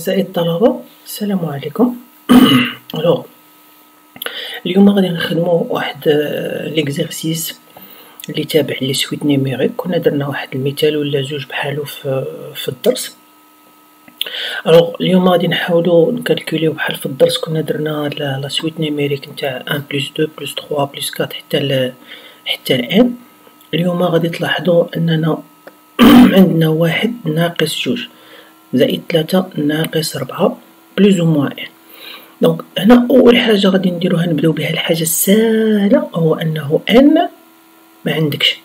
أعزائي الطلبة، السلام عليكم. الوغ اليوم غادي نخدمو واحد ليكزارسيس اللي تابع لي سويت نيميريك. كنا درنا واحد المثال ولا زوج بحالو في الدرس. الوغ اليوم غادي نحاولو نكالكوليو بحال في الدرس كنا درنا لا سويت نيميريك نتاع 1 بلس 2 بلس 3 بلس 4 حتى الان. اليوم غادي تلاحظوا اننا عندنا واحد ناقص جوج زائد 3 ناقص 4 بلوز او موان ان. دونك هنا اول حاجه غادي نديروها نبداو بها الحاجه السهله، هو انه ان ما عندكش.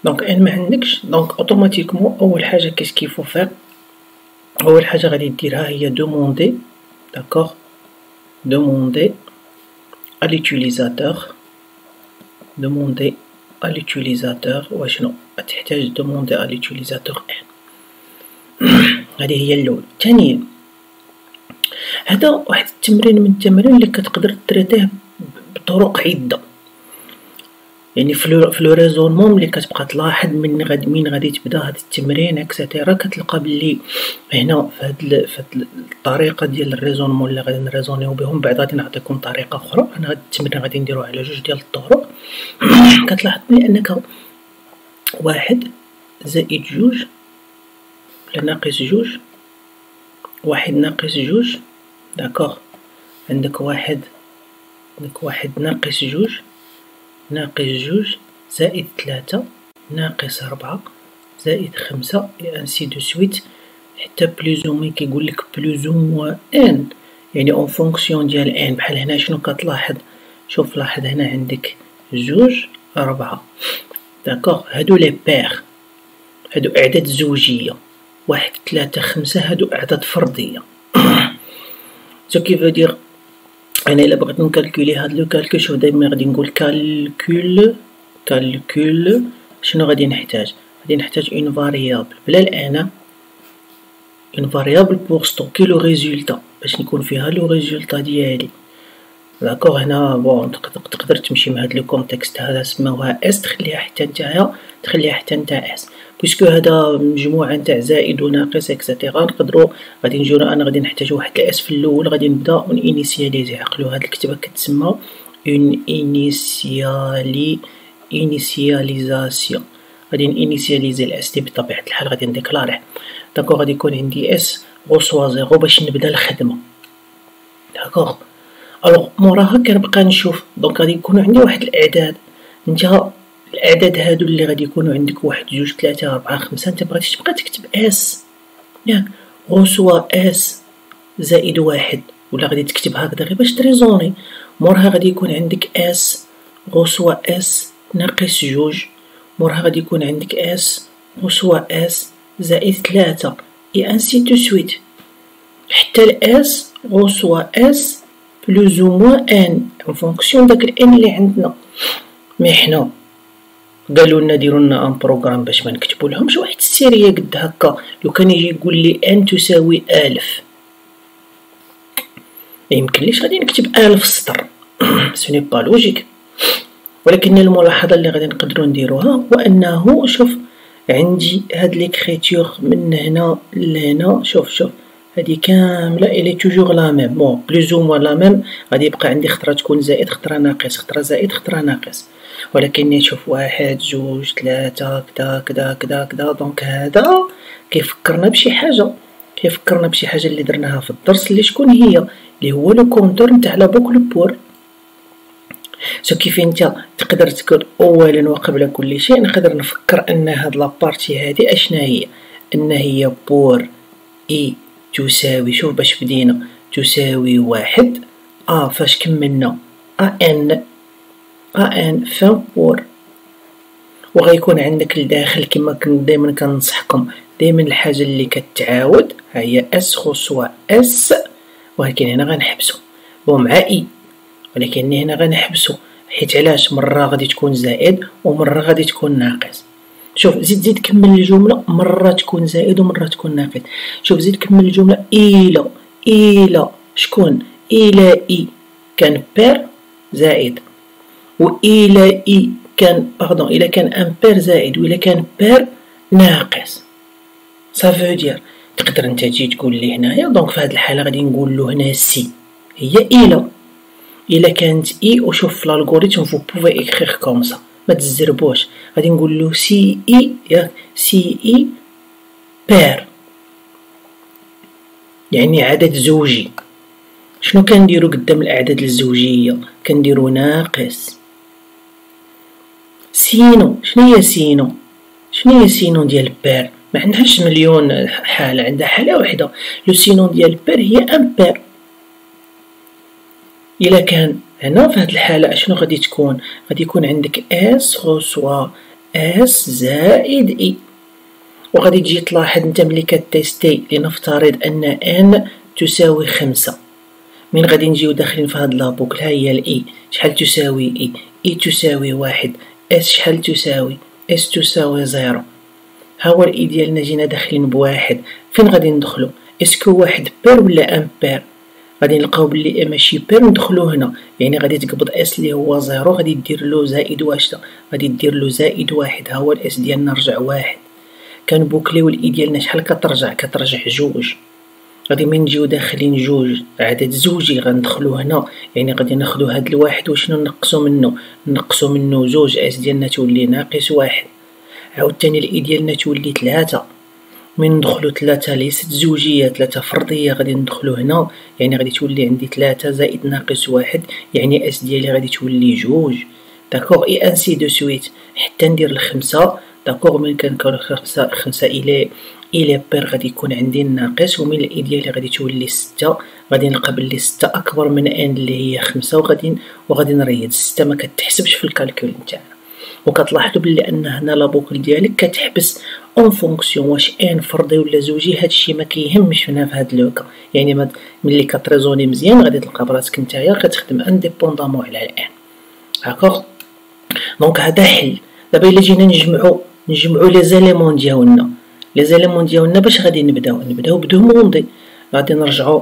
دونك ان ما عندكش، دونك اوتوماتيكمون اول حاجه كيفو فير، اول حاجه غادي ديرها هي دوموندي، داكوغ، دوموندي à l'utilisateur، demander à l'utilisateur وشنو تحتاج demander à l'utilisateur ان. هذه هي الاولى. ثانيا هذا واحد التمرين من التمارين اللي كتقدر تريتيه بطرق عده، يعني في لو ريزونمون ملي كتبقى تلاحظ من غادي تبدا هذا التمرين اكسيتيرا كتلقى بلي هنا في هاد الطريقه ديال الريزونمون اللي غادي نريزونيو بهم. بعد غادي نعطيكم طريقه اخرى، انا هاد التمرين غادي نديروه على جوج ديال الطرق. كتلاحظ بلي انك واحد زائد جوج ولا ناقص جوج، واحد ناقص جوج، داكوغ، عندك واحد ناقص جوج ناقص جوج زائد 3 ناقص 4 زائد 5 et ainsi de suite حتى بلوز او موان. كيقولك بلوز او موان ان، يعني اون فونكسيون ديال ان. بحال هنا شنو كتلاحظ؟ شوف لاحظ هنا عندك جوج 4، داكوغ، هادو لي بير، هادو اعداد زوجيه. 1 3 5 هادو اعداد فرديه. سو كي فو دير انا الا بغيت نكالكولي هاد لو كالكول، شوف دايما غادي نقول كالكول شنو غادي نحتاج؟ غادي نحتاج اون فاريابل بلا الانا، اون فاريابل بوغ ستوكي لو ريزولتا باش نكون فيها لو ريزولتا ديالي، داكوغ. هنا بون تقدر تمشي مع هاد لو كونتكست هذا سماوها اس، تخليها حتى نتايا تخليها حتى نتاع اس، بويسكو هذا مجموعه نتاع زائد وناقص اكسيتيرا. نقدروا غادي نجيو انا غادي نحتاج واحد الاس في الاول، غادي نبدا اون انيسياليزي. عقلوا هاد الكتابه كتسمى اون انيسياليزاسيون. غادي انيسياليزي الاس دي بطبيعه الحال، غادي نديكلاريه، داكوغ. غادي يكون عندي اس غوسوا زيرو باش نبدا الخدمه، داكوغ. الوغ موراها كنبقى نشوف، دونك غادي يكونوا عندي واحد الاعداد. نتا الاعداد هادو اللي غادي يكونوا عندك 1 2 3 4 5، انت بغيتي تبقى تكتب اس، ياك، غوسوا اس زائد 1 ولا غادي تكتب هكذا غير باش تريزوني. موراها غادي يكون عندك اس غوسوا اس ناقص جوج، موراها غادي يكون عندك اس غوسوا اس زائد 3 et ainsi de suite حتى الاس غوسوا اس بلوز او موان ان en fonction داك الان اللي عندنا. مي حنا قالوا لنا ديروا لنا ان بروغرام باش ما نكتبوا لهمش واحد السيريه قد هكا. لو كان يجي يقول لي ان تساوي 1000، ما يمكنليش غادي نكتب 1000 سطر، سوني با لوجيك. ولكن الملاحظه اللي غادي نقدروا نديروها هو انه شوف عندي هاد ليكريتور من هنا لهنا، شوف هادي كامله الي توجور لا ميم، بون بلوز او موان لا ميم. غادي يبقى عندي خطره تكون زائد، خطره ناقص، خطره زائد، خطره ناقص، ولكن نشوف 1 2 3 كدا. دونك هذا كيفكرنا بشي حاجه، اللي درناها في الدرس، اللي شكون هي؟ اللي هو لو كونتور نتاع لا بوكل بور. سو كيف انت تقدر تقول اولا وقبل كل شيء نقدر نفكر ان هاد لابارتي هادي اشنا هي؟ ان هي بور اي تساوي، شوف باش بدينا، تساوي 1 فاش كملنا ان فان بور. وغيكون عندك الداخل كما دائما كننصحكم، دائما الحاجه اللي كتعاود هي اس غوسوا اس، ولكن هنا غنحبسو بون مع اي، ولكن هنا غنحبسو حيت علاش؟ مره غادي تكون زائد ومره غادي تكون ناقص. شوف زيد كمل الجمله، مره تكون زائد ومره تكون ناقص. شوف زيد كمل الجمله، الى شكون؟ الى اي كان بير زائد، والى اي كان باردون الى كان ان بير زائد، وإلا كان بير ناقص. صافو دير تقدر انت تجي تقول لي هنايا دونك في هذه الحاله غادي نقول له هنا سي هي الا كانت اي وشوف في الالغوريثم فو بوفي اكريغ كوم سا ما تزربوش غادي نقول له سي اي ياك سي اي بير يعني عدد زوجي. شنو كنديرو قدام الاعداد الزوجيه؟ كنديرو ناقص. سينو شنو هي سينو ديال بير؟ ما عندهاش مليون حاله، عندها حاله واحده. لو سينو ديال بير هي ان بير. الا كان هنا في هذه الحاله اشنو غادي تكون؟ غادي يكون عندك اس غوسوا اس زائد اي، وغادي تجي تلاحظ انت ملي كتيستي لنفترض ان ان تساوي 5. من غادي نجيو داخلين في هاد لابوكل، ها هي الاي شحال تساوي اي تساوي 1، اس شحال تساوي اس تساوي 0. ها هو الاي ديالنا جينا داخلين بواحد. فين غادي ندخلو؟ اسكو واحد بير ولا ان بير؟ غادي نلقاو بلي ماشي بير ندخلو هنا، يعني غادي تقبض اس اللي هو 0 غادي دير له زائد واش غادي دير له زائد 1. ها هو الاس ديالنا رجع 1. كنبوكليو الاي ديالنا شحال كترجع 2. غادي من نجيو داخلين 2 عدد زوجي غندخلو هنا، يعني غادي ناخدو هاد الواحد وشنو نقصو منه 2 اس ديالنا تولي ناقص 1. عاوتاني الاي ديالنا تولي 3. من ندخلو 3 ليست زوجيه 3 فرديه غادي ندخلو هنا، يعني غادي تولي عندي 3 زائد ناقص 1، يعني اس ديالي غادي تولي 2. داكوغ اي انسي دو سويت حتى ندير ل5. داكوغ من كنكون 5 الى بير غادي يكون عندي الناقص، ومن الاي ديالي غادي تولي 6. غادي نلقى بلي 6 اكبر من ان اللي هي 5، وغادي نريد 6 ما كتحسبش في الكالكول نتاعنا. وكتلاحظوا بلي ان هنا لابوكل ديالك كتحبس اون فونكسيون واش ان فردي ولا زوجي. هادشي ما كيهمش هنا في هاد لوكا، يعني ملي كتريزوني مزيان غادي تلقى براسك نتايا كتخدم انديبوندامون على الان. داكوغ دونك هذا حل. دابا الا جينا نجمعوا لي زاليمون ديالنا باش غادي نبداو بدوموندي. غادي نرجعوا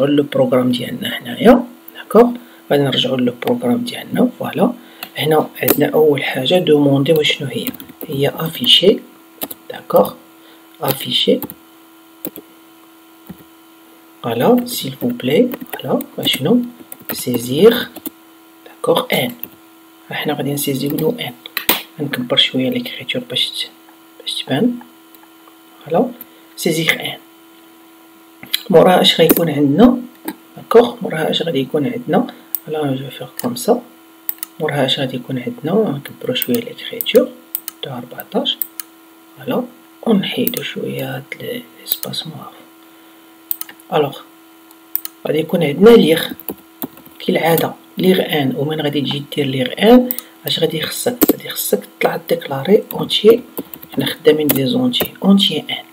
لو بروغرام ديالنا هنايا. داكوغ غادي نرجعوا لو بروغرام ديالنا. فوالا هنا عندنا اول حاجه دوموندي وشنو هي افيشي. داكوغ افيشي فوالا سيل فو بلاي. فوالا وشنو سيزير. داكوغ ان حنا غادي نسيزيو له ان. نكبر شويه ليكريتور باش تبان. فوالا سيزير ان. موراها اش غيكون عندنا؟ داكوغ موراها اش غادي يكون عندنا؟ فوالا جو فيغ كوم سا. موراها اش غادي يكون عندنا؟ نكبرو شويه ليكريتور دو 14. فوالا ونحيدو شويه هاد ليسباسمون. الوغ غادي يكون عندنا ليغ كالعاده ليغ ان. ومن غادي تجي دير ليغ ان اش غادي خصك تطلع ديكلاري اونتيي. حنا خدامين دي زونتي اونتيي ان.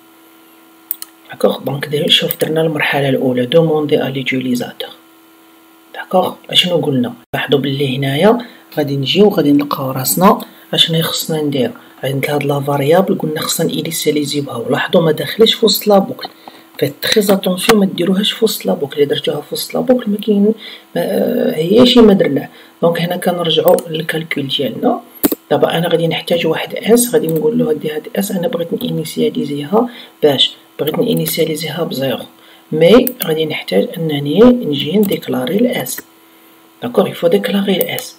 داكوغ دونك شوف درنا المرحله الاولى دوموندي ا ليوتيليزاتور. داكوغ اشنو قلنا؟ لاحظوا بلي هنايا غادي نجيو غادي نلقاو راسنا اشنو خصنا ندير. عند هاد لا فاريابل قلنا خصنا انيسياليزيوها، ولاحظوا ما داخلش في وسط لا بوكل. فيت تري اتونسيون ما ديروهاش في وسط لا بوكل. الا درتوها في وسط لا بوكل ما كاين هياشي ما درناه. دونك هنا كنرجعوا للكالكول ديالنا. دابا انا غادي نحتاج واحد اس. غادي نقول له هاد اس انا بغيت انيسياليزيها بغيت انيسياليزيها بزيرو، مي غادي نحتاج انني نجي نديكلاري الاس. داكوغ يفو ديكلاري الاس.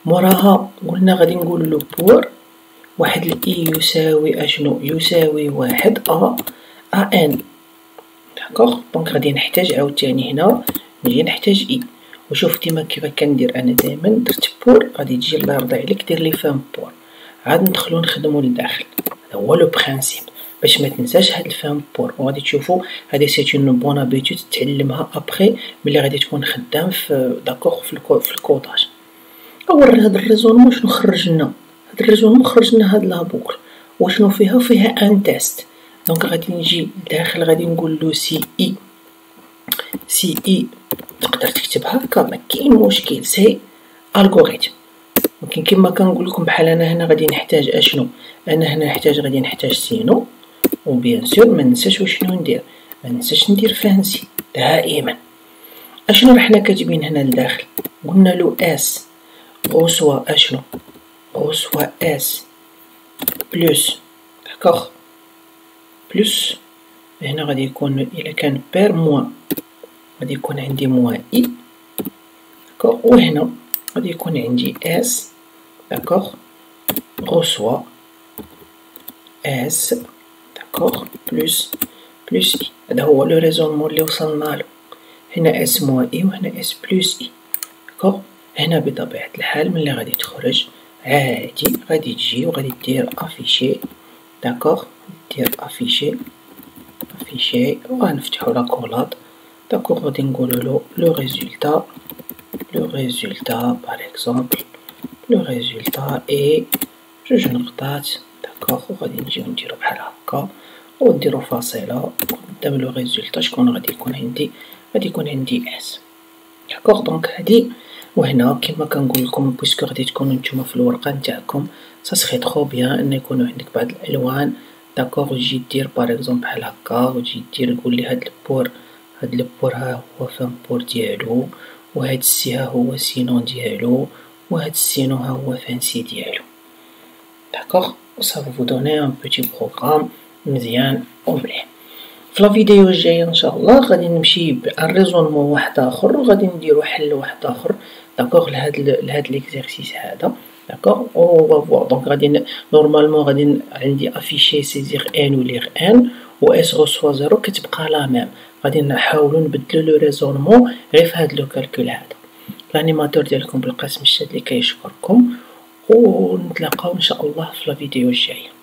موراها قلنا غادي نقول له بور واحد الاي يساوي اشنو؟ يساوي 1 ا ان. داكوغ دونك غادي نحتاج عاوتاني هنا نجي نحتاج اي. وشوف ديما كيفاش كندير انا دائما درت بور غادي تجي الله يرضي عليك دير لي فام بور. عاد ندخلو نخدمو لداخل. هذا هو لو برينسيپ باش ما تنساش هاد الفام بور. وغادي تشوفوا هذه سيت اون بون ابيتود تعلمها ابري ملي غادي تكون خدام في داكوغ في الكوداج. اول هاد الريزونمون شنو خرج لنا؟ هاد الريزونمون خرج لنا هاد لا بوكل وشنو فيها ان تيست. دونك غادي نجي داخل غادي نقول له سي اي تقدر تكتبها هكا ما كاين مشكل. سي الغوريثم. ولكن كما كنقول لكم بحال انا هنا غادي نحتاج اشنو؟ انا هنا غادي نحتاج سينو. وبيان سور ما ننساش وشنو ندير، ما ننساش ندير فانسي دائما. اشنو رحنا كاتبين هنا لداخل؟ قلنا له اس غوسوا اشنو؟ غوسوا اس بلس داكوغ بلس هنا غادي يكون إلا كان بير موان غادي يكون عندي موان إي، داكوغ. وهنا غادي يكون عندي اس، داكوغ، غوسوا اس، داكوغ، بلوس إي. هذا هو لو ريزونمون اللي وصلنالو. هنا اس موان إي وهنا اس بلوس إي، داكوغ. هنا بطبيعة الحال ملي غادي تخرج عادي غادي تجي وغادي دير افيشي، داكوغ، دير افيشي وغنفتحو لا كولاد، داكوغ. غادي نقولولو لو ريزولتا باغ اكزومبل، لو ريزولتا اي جوج نقطات، داكوغ. وغادي نجيو نديرو بحال هكا ونديرو فاصلة قدام لو ريزولتا. شكون غادي يكون عندي؟ غادي يكون عندي اس، داكوغ. دونك هادي. وهنا كيما كنقولكم بويسكو غادي تكونو نتوما في الورقة نتاعكم، سا سخي تخو بيان ان يكونو عندك بعض الالوان، داكوغ. وتجي دير باغ اكزومبل بحال هكا، وتجي دير قولي هاد البور ها هو فان بور ديالو، وهاد السي ها هو سينون ديالو، وهاد السينون ها هو فان سي ديالو، داكوغ. وصا فو دوني ان بوتي بروغرام مزيان ومليح. في لا فيديو الجايه ان شاء الله غادي نمشي بان ريزونمون واحد اخر، وغادي نديرو حل واحد اخر، داكوغ، لهاد ليكزارسيس هذا، داكوغ. و دونك غادي نورمالمون غادي عندي افيشي سيزير ان و ليغ ان و اس غوسوا زيرو كتبقى لا ميم. غادي نحاولو نبدلو لو ريزونمون غير في هاد لو كالكول هذا. الانيماتور ديالكم بالقسم الشاد اللي كيشكركم، ونتلاقاو ان شاء الله في لا فيديو الجايه.